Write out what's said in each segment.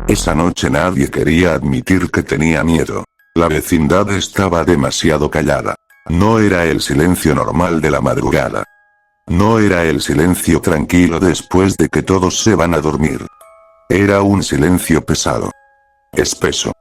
Esa noche nadie quería admitir que tenía miedo. La vecindad estaba demasiado callada. No era el silencio normal de la madrugada. No era el silencio tranquilo después de que todos se van a dormir. Era un silencio pesado. Espeso.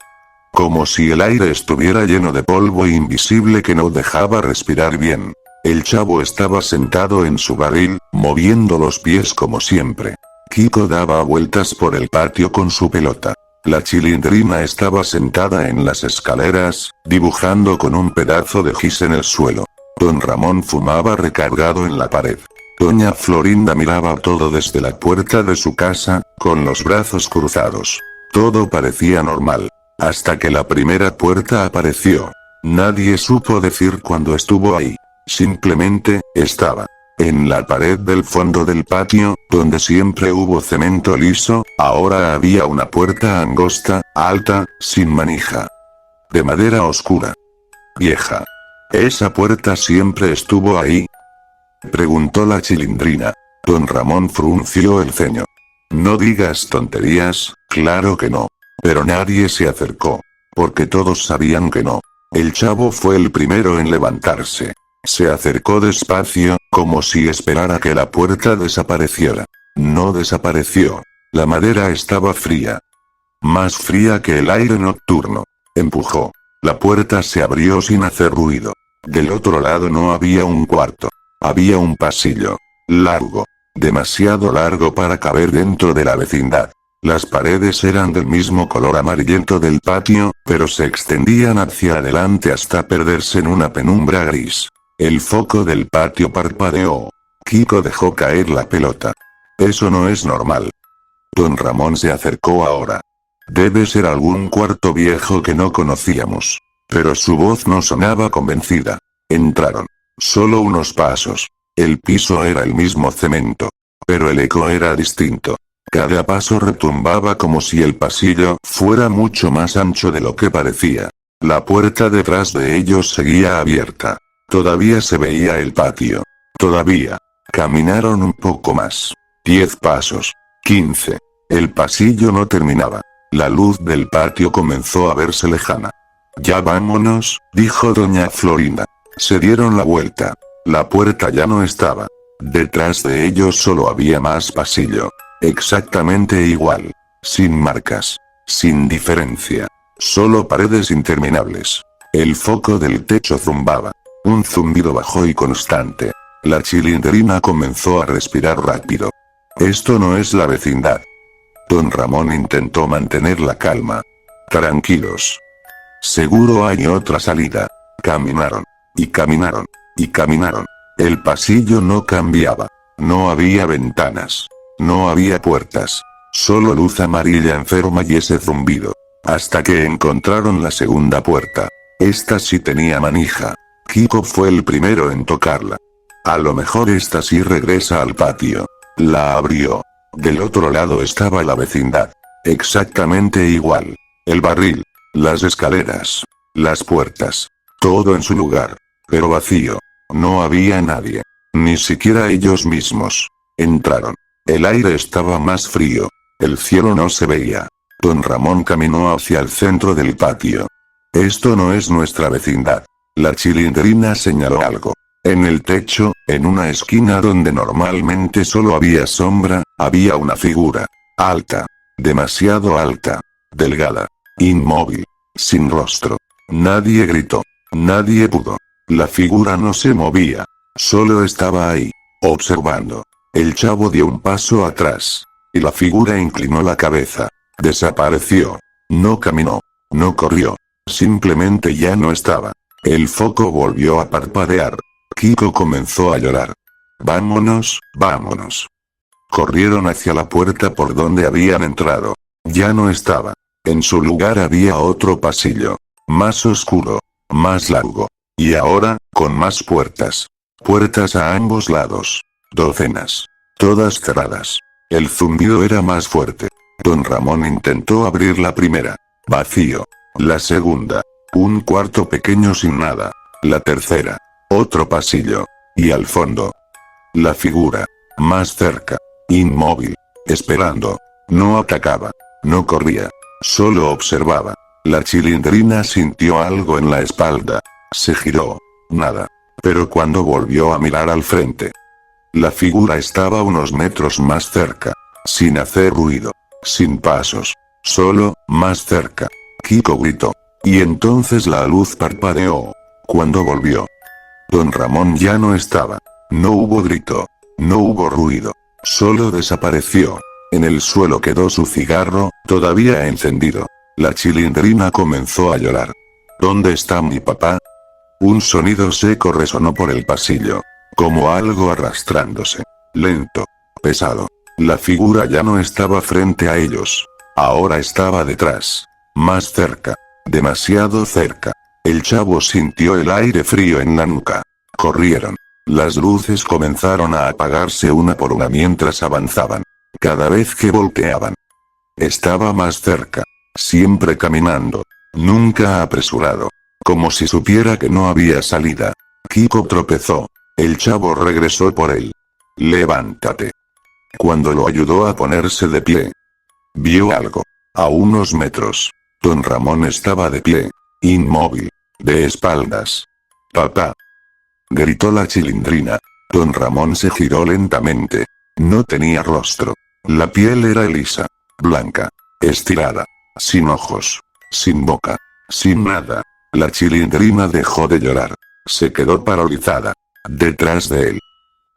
Como si el aire estuviera lleno de polvo invisible que no dejaba respirar bien. El chavo estaba sentado en su barril, moviendo los pies como siempre. Kiko daba vueltas por el patio con su pelota. La Chilindrina estaba sentada en las escaleras, dibujando con un pedazo de gis en el suelo. Don Ramón fumaba recargado en la pared. Doña Florinda miraba todo desde la puerta de su casa, con los brazos cruzados. Todo parecía normal. Hasta que la primera puerta apareció. Nadie supo decir cuándo estuvo ahí. Simplemente, estaba. En la pared del fondo del patio, donde siempre hubo cemento liso, ahora había una puerta angosta, alta, sin manija. De madera oscura. Vieja. ¿Esa puerta siempre estuvo ahí?, preguntó la Chilindrina. Don Ramón frunció el ceño. No digas tonterías, claro que no. Pero nadie se acercó. Porque todos sabían que no. El chavo fue el primero en levantarse. Se acercó despacio, como si esperara que la puerta desapareciera. No desapareció. La madera estaba fría. Más fría que el aire nocturno. Empujó. La puerta se abrió sin hacer ruido. Del otro lado no había un cuarto. Había un pasillo. Largo. Demasiado largo para caber dentro de la vecindad. Las paredes eran del mismo color amarillento del patio, pero se extendían hacia adelante hasta perderse en una penumbra gris. El foco del patio parpadeó. Kiko dejó caer la pelota. Eso no es normal. Don Ramón se acercó ahora. Debe ser algún cuarto viejo que no conocíamos. Pero su voz no sonaba convencida. Entraron. Solo unos pasos. El piso era el mismo cemento. Pero el eco era distinto. Cada paso retumbaba como si el pasillo fuera mucho más ancho de lo que parecía. La puerta detrás de ellos seguía abierta. Todavía se veía el patio. Todavía. Caminaron un poco más. 10 pasos. 15. El pasillo no terminaba. La luz del patio comenzó a verse lejana. Ya vámonos, dijo doña Florinda. Se dieron la vuelta. La puerta ya no estaba. Detrás de ellos solo había más pasillo. Exactamente igual. Sin marcas. Sin diferencia. Solo paredes interminables. El foco del techo zumbaba. Un zumbido bajo y constante. La Chilindrina comenzó a respirar rápido. Esto no es la vecindad. Don Ramón intentó mantener la calma. Tranquilos. Seguro hay otra salida. Caminaron. Y caminaron. Y caminaron. El pasillo no cambiaba. No había ventanas. No había puertas. Solo luz amarilla enferma y ese zumbido. Hasta que encontraron la segunda puerta. Esta sí tenía manija. Kiko fue el primero en tocarla. A lo mejor esta sí regresa al patio. La abrió. Del otro lado estaba la vecindad. Exactamente igual. El barril. Las escaleras. Las puertas. Todo en su lugar. Pero vacío. No había nadie. Ni siquiera ellos mismos. Entraron. El aire estaba más frío. El cielo no se veía. Don Ramón caminó hacia el centro del patio. Esto no es nuestra vecindad. La Chilindrina señaló algo. En el techo, en una esquina donde normalmente solo había sombra, había una figura. Alta. Demasiado alta. Delgada. Inmóvil. Sin rostro. Nadie gritó. Nadie pudo. La figura no se movía. Solo estaba ahí. Observando. El chavo dio un paso atrás. Y la figura inclinó la cabeza. Desapareció. No caminó. No corrió. Simplemente ya no estaba. El foco volvió a parpadear. Kiko comenzó a llorar. Vámonos, vámonos. Corrieron hacia la puerta por donde habían entrado. Ya no estaba. En su lugar había otro pasillo. Más oscuro. Más largo. Y ahora, con más puertas. Puertas a ambos lados. Docenas. Todas cerradas. El zumbido era más fuerte. Don Ramón intentó abrir la primera. Vacío. La segunda. Un cuarto pequeño sin nada. La tercera. Otro pasillo. Y al fondo. La figura. Más cerca. Inmóvil. Esperando. No atacaba. No corría. Solo observaba. La Chilindrina sintió algo en la espalda. Se giró. Nada. Pero cuando volvió a mirar al frente, la figura estaba unos metros más cerca. Sin hacer ruido. Sin pasos. Solo, más cerca. Kiko gritó. Y entonces la luz parpadeó. Cuando volvió, Don Ramón ya no estaba. No hubo grito. No hubo ruido. Solo desapareció. En el suelo quedó su cigarro, todavía encendido. La Chilindrina comenzó a llorar. ¿Dónde está mi papá? Un sonido seco resonó por el pasillo. Como algo arrastrándose. Lento. Pesado. La figura ya no estaba frente a ellos. Ahora estaba detrás. Más cerca. Demasiado cerca. El chavo sintió el aire frío en la nuca. Corrieron. Las luces comenzaron a apagarse una por una mientras avanzaban. Cada vez que volteaban, estaba más cerca. Siempre caminando. Nunca apresurado. Como si supiera que no había salida. Kiko tropezó. El chavo regresó por él. Levántate. Cuando lo ayudó a ponerse de pie, vio algo. A unos metros. Don Ramón estaba de pie. Inmóvil. De espaldas. Papá. Gritó la Chilindrina. Don Ramón se giró lentamente. No tenía rostro. La piel era lisa. Blanca. Estirada. Sin ojos. Sin boca. Sin nada. La Chilindrina dejó de llorar. Se quedó paralizada. Detrás de él.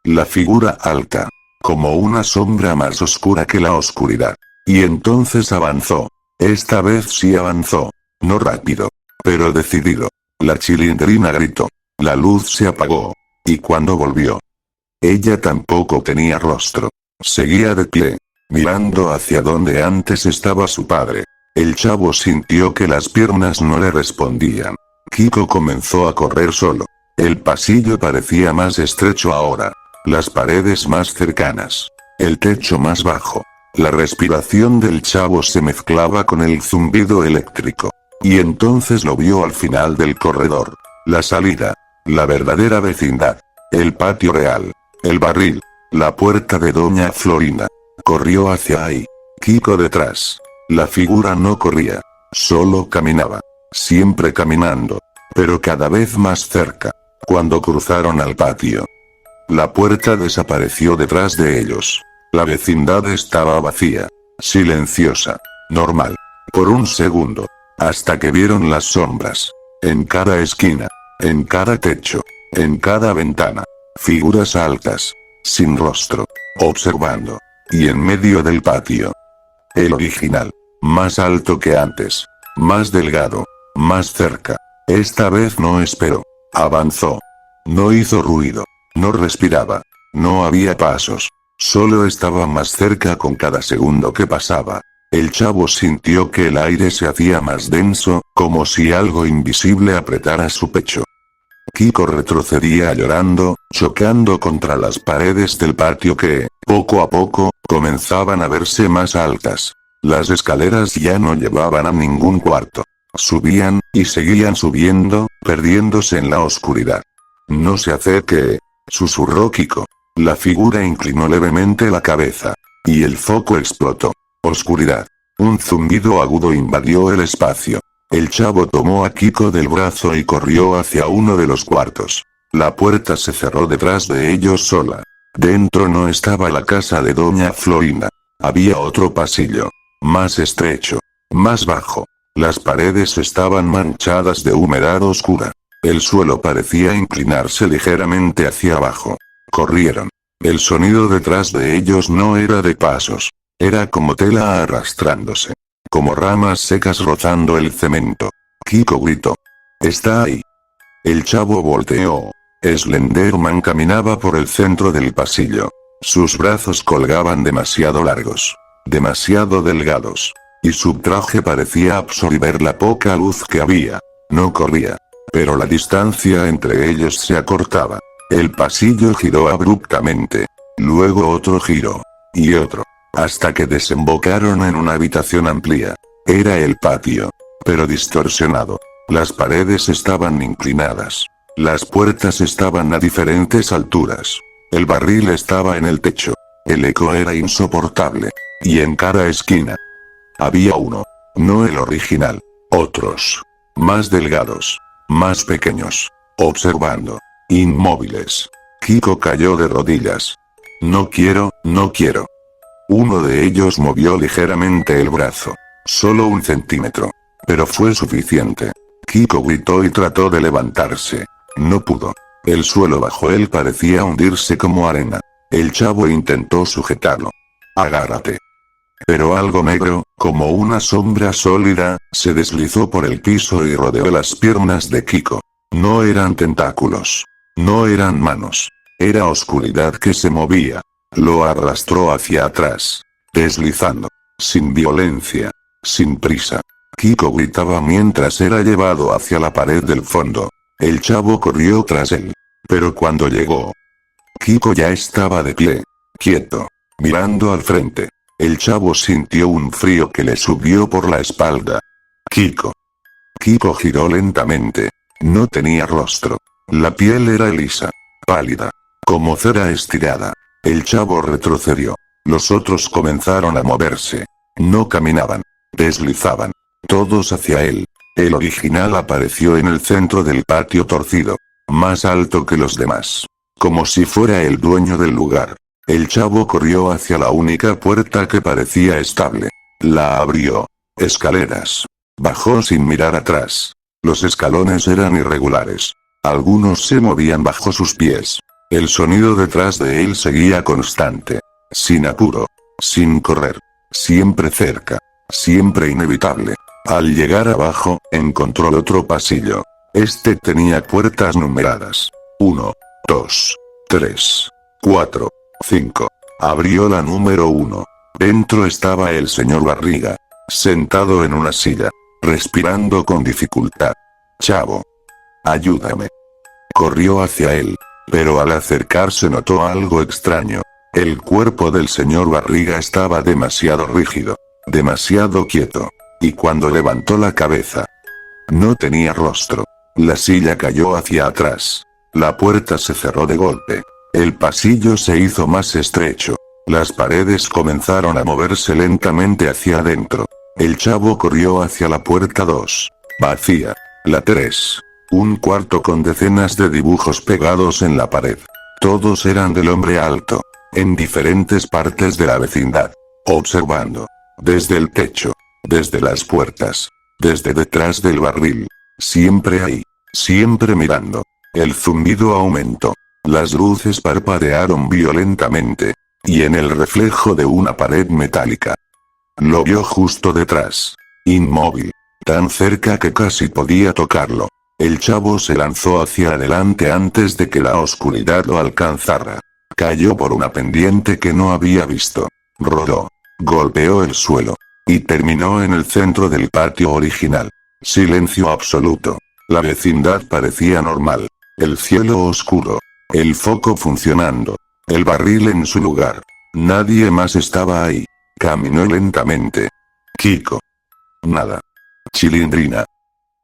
La figura alta. Como una sombra más oscura que la oscuridad. Y entonces avanzó. Esta vez sí avanzó. No rápido. Pero decidido. La Chilindrina gritó. La luz se apagó. Y cuando volvió, ella tampoco tenía rostro. Seguía de pie. Mirando hacia donde antes estaba su padre. El chavo sintió que las piernas no le respondían. Kiko comenzó a correr solo. El pasillo parecía más estrecho ahora. Las paredes más cercanas. El techo más bajo. La respiración del chavo se mezclaba con el zumbido eléctrico. Y entonces lo vio al final del corredor. La salida. La verdadera vecindad. El patio real. El barril. La puerta de Doña Florinda. Corrió hacia ahí. Kiko detrás. La figura no corría. Solo caminaba. Siempre caminando. Pero cada vez más cerca. Cuando cruzaron al patio, la puerta desapareció detrás de ellos. La vecindad estaba vacía. Silenciosa. Normal. Por un segundo. Hasta que vieron las sombras. En cada esquina. En cada techo. En cada ventana. Figuras altas. Sin rostro. Observando. Y en medio del patio. El original. Más alto que antes. Más delgado. Más cerca. Esta vez no esperó. Avanzó. No hizo ruido. No respiraba. No había pasos. Solo estaba más cerca con cada segundo que pasaba. El chavo sintió que el aire se hacía más denso, como si algo invisible apretara su pecho. Kiko retrocedía llorando, chocando contra las paredes del patio que, poco a poco, comenzaban a verse más altas. Las escaleras ya no llevaban a ningún cuarto. Subían, y seguían subiendo, perdiéndose en la oscuridad. No se acerque, susurró Kiko. La figura inclinó levemente la cabeza. Y el foco explotó. Oscuridad. Un zumbido agudo invadió el espacio. El chavo tomó a Kiko del brazo y corrió hacia uno de los cuartos. La puerta se cerró detrás de ellos sola. Dentro no estaba la casa de Doña Florinda. Había otro pasillo. Más estrecho. Más bajo. Las paredes estaban manchadas de humedad oscura. El suelo parecía inclinarse ligeramente hacia abajo. Corrieron. El sonido detrás de ellos no era de pasos. Era como tela arrastrándose. Como ramas secas rozando el cemento. Kiko gritó. «¡Está ahí!». El chavo volteó. Slenderman caminaba por el centro del pasillo. Sus brazos colgaban demasiado largos. Demasiado delgados. Y su traje parecía absorber la poca luz que había. No corría. Pero la distancia entre ellos se acortaba. El pasillo giró abruptamente. Luego otro giro. Y otro. Hasta que desembocaron en una habitación amplia. Era el patio. Pero distorsionado. Las paredes estaban inclinadas. Las puertas estaban a diferentes alturas. El barril estaba en el techo. El eco era insoportable. Y en cada esquina había uno. No el original. Otros. Más delgados. Más pequeños. Observando. Inmóviles. Kiko cayó de rodillas. No quiero, no quiero. Uno de ellos movió ligeramente el brazo. Solo 1 centímetro. Pero fue suficiente. Kiko gritó y trató de levantarse. No pudo. El suelo bajo él parecía hundirse como arena. El chavo intentó sujetarlo. Agárrate. Pero algo negro, como una sombra sólida, se deslizó por el piso y rodeó las piernas de Kiko. No eran tentáculos. No eran manos. Era oscuridad que se movía. Lo arrastró hacia atrás. Deslizando. Sin violencia. Sin prisa. Kiko gritaba mientras era llevado hacia la pared del fondo. El chavo corrió tras él. Pero cuando llegó, Kiko ya estaba de pie. Quieto. Mirando al frente. El chavo sintió un frío que le subió por la espalda. Kiko. Kiko giró lentamente. No tenía rostro. La piel era lisa. Pálida. Como cera estirada. El chavo retrocedió. Los otros comenzaron a moverse. No caminaban. Deslizaban. Todos hacia él. El original apareció en el centro del patio torcido. Más alto que los demás. Como si fuera el dueño del lugar. El chavo corrió hacia la única puerta que parecía estable. La abrió. Escaleras. Bajó sin mirar atrás. Los escalones eran irregulares. Algunos se movían bajo sus pies. El sonido detrás de él seguía constante. Sin apuro. Sin correr. Siempre cerca. Siempre inevitable. Al llegar abajo, encontró otro pasillo. Este tenía puertas numeradas. 1, 2, 3, 4, 5. Abrió la número 1. Dentro estaba el señor Barriga. Sentado en una silla. Respirando con dificultad. Chavo. Ayúdame. Corrió hacia él. Pero al acercarse notó algo extraño. El cuerpo del señor Barriga estaba demasiado rígido. Demasiado quieto. Y cuando levantó la cabeza, no tenía rostro. La silla cayó hacia atrás. La puerta se cerró de golpe. El pasillo se hizo más estrecho. Las paredes comenzaron a moverse lentamente hacia adentro. El chavo corrió hacia la puerta 2. Vacía. La 3. Un cuarto con decenas de dibujos pegados en la pared. Todos eran del hombre alto. En diferentes partes de la vecindad. Observando. Desde el techo. Desde las puertas. Desde detrás del barril. Siempre ahí. Siempre mirando. El zumbido aumentó. Las luces parpadearon violentamente. Y en el reflejo de una pared metálica. Lo vio justo detrás. Inmóvil. Tan cerca que casi podía tocarlo. El chavo se lanzó hacia adelante antes de que la oscuridad lo alcanzara. Cayó por una pendiente que no había visto. Rodó. Golpeó el suelo. Y terminó en el centro del patio original. Silencio absoluto. La vecindad parecía normal. El cielo oscuro. El foco funcionando. El barril en su lugar. Nadie más estaba ahí. Caminó lentamente. Kiko. Nada. Chilindrina.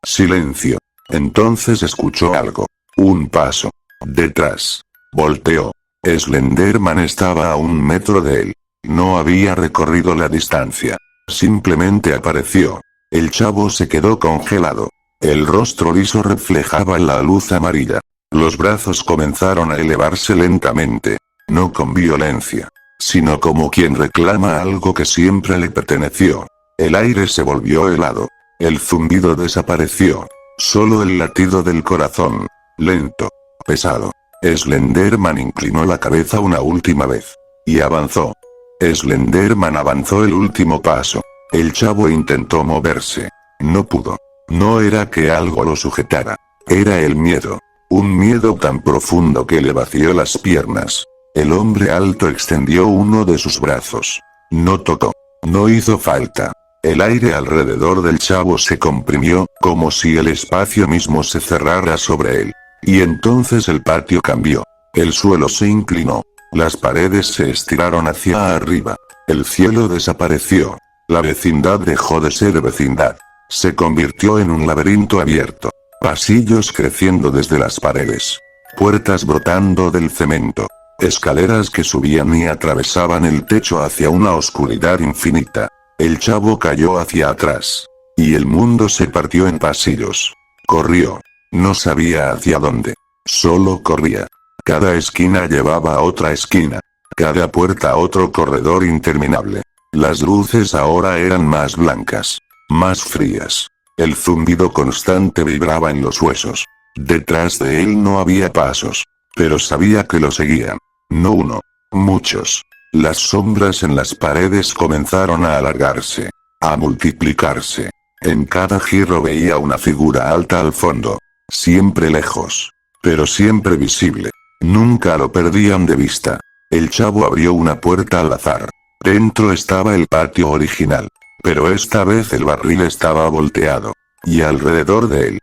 Silencio. Entonces escuchó algo. Un paso. Detrás. Volteó. Slenderman estaba a 1 metro de él. No había recorrido la distancia. Simplemente apareció. El chavo se quedó congelado. El rostro liso reflejaba la luz amarilla. Los brazos comenzaron a elevarse lentamente. No con violencia. Sino como quien reclama algo que siempre le perteneció. El aire se volvió helado. El zumbido desapareció. Solo el latido del corazón. Lento. Pesado. Slenderman inclinó la cabeza una última vez. Y avanzó. Slenderman avanzó el último paso. El chavo intentó moverse. No pudo. No era que algo lo sujetara. Era el miedo. Un miedo tan profundo que le vació las piernas. El hombre alto extendió uno de sus brazos. No tocó. No hizo falta. El aire alrededor del chavo se comprimió, como si el espacio mismo se cerrara sobre él. Y entonces el patio cambió. El suelo se inclinó. Las paredes se estiraron hacia arriba. El cielo desapareció. La vecindad dejó de ser vecindad. Se convirtió en un laberinto abierto. Pasillos creciendo desde las paredes. Puertas brotando del cemento. Escaleras que subían y atravesaban el techo hacia una oscuridad infinita. El chavo cayó hacia atrás. Y el mundo se partió en pasillos. Corrió. No sabía hacia dónde. Solo corría. Cada esquina llevaba a otra esquina. Cada puerta a otro corredor interminable. Las luces ahora eran más blancas. Más frías. El zumbido constante vibraba en los huesos. Detrás de él no había pasos. Pero sabía que lo seguían. No uno. Muchos. Las sombras en las paredes comenzaron a alargarse. A multiplicarse. En cada giro veía una figura alta al fondo. Siempre lejos. Pero siempre visible. Nunca lo perdían de vista. El chavo abrió una puerta al azar. Dentro estaba el patio original. Pero esta vez el barril estaba volteado. Y alrededor de él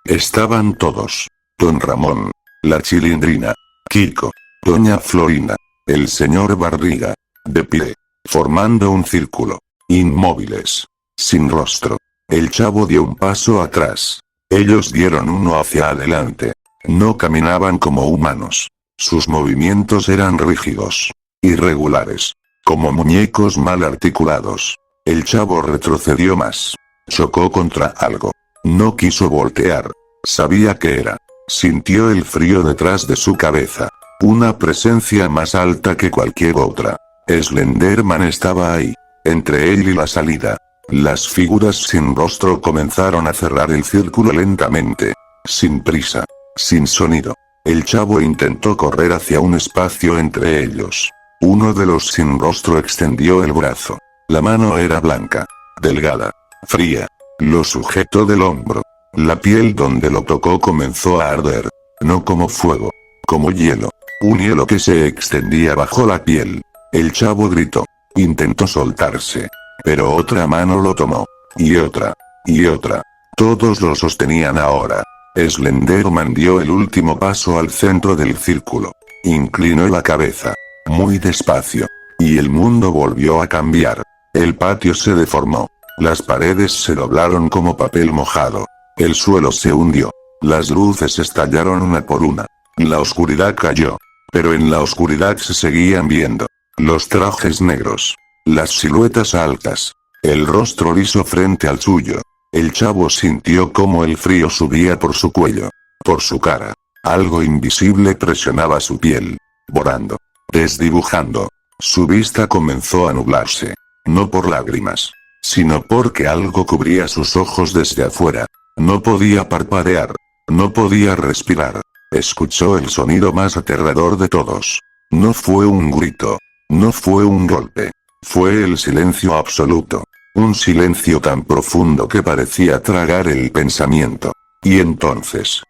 estaban todos. Don Ramón. La Chilindrina. Kiko. Doña Florinda. El señor Barriga. De pie. Formando un círculo. Inmóviles. Sin rostro. El chavo dio un paso atrás. Ellos dieron uno hacia adelante. No caminaban como humanos. Sus movimientos eran rígidos. Irregulares. Como muñecos mal articulados. El chavo retrocedió más. Chocó contra algo. No quiso voltear. Sabía que era. Sintió el frío detrás de su cabeza. Una presencia más alta que cualquier otra. Slenderman estaba ahí. Entre él y la salida. Las figuras sin rostro comenzaron a cerrar el círculo lentamente. Sin prisa. Sin sonido. El chavo intentó correr hacia un espacio entre ellos. Uno de los sin rostro extendió el brazo. La mano era blanca. Delgada. Fría. Lo sujetó del hombro. La piel donde lo tocó comenzó a arder. No como fuego. Como hielo. Un hielo que se extendía bajo la piel. El chavo gritó. Intentó soltarse. Pero otra mano lo tomó. Y otra. Y otra. Todos lo sostenían ahora. Slenderman dio el último paso al centro del círculo. Inclinó la cabeza. Muy despacio. Y el mundo volvió a cambiar. El patio se deformó. Las paredes se doblaron como papel mojado. El suelo se hundió. Las luces estallaron una por una. La oscuridad cayó. Pero en la oscuridad se seguían viendo. Los trajes negros. Las siluetas altas. El rostro liso frente al suyo. El chavo sintió como el frío subía por su cuello. Por su cara. Algo invisible presionaba su piel. Borrando. Desdibujando. Su vista comenzó a nublarse. No por lágrimas. Sino porque algo cubría sus ojos desde afuera. No podía parpadear. No podía respirar. Escuchó el sonido más aterrador de todos. No fue un grito. No fue un golpe. Fue el silencio absoluto. Un silencio tan profundo que parecía tragar el pensamiento. Y entonces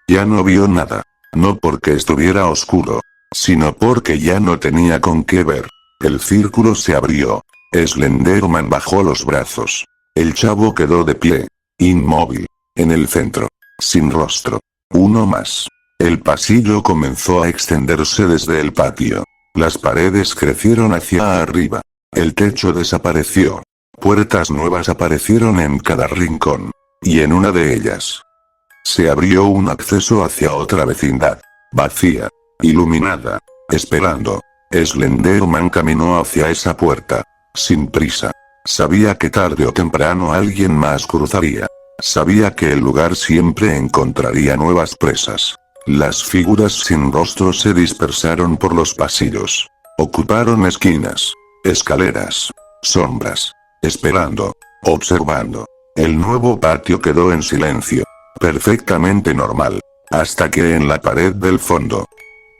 ya no vio nada. No porque estuviera oscuro. Sino porque ya no tenía con qué ver. El círculo se abrió. Slenderman bajó los brazos. El chavo quedó de pie. Inmóvil. En el centro. Sin rostro. Uno más. El pasillo comenzó a extenderse desde el patio. Las paredes crecieron hacia arriba. El techo desapareció. Puertas nuevas aparecieron en cada rincón. Y en una de ellas se abrió un acceso hacia otra vecindad. Vacía. Iluminada. Esperando. Slenderman caminó hacia esa puerta. Sin prisa. Sabía que tarde o temprano alguien más cruzaría. Sabía que el lugar siempre encontraría nuevas presas. Las figuras sin rostro se dispersaron por los pasillos. Ocuparon esquinas. Escaleras. Sombras. Esperando. Observando. El nuevo patio quedó en silencio. Perfectamente normal. Hasta que en la pared del fondo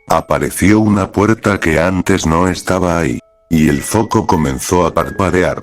apareció una puerta que antes no estaba ahí. Y el foco comenzó a parpadear.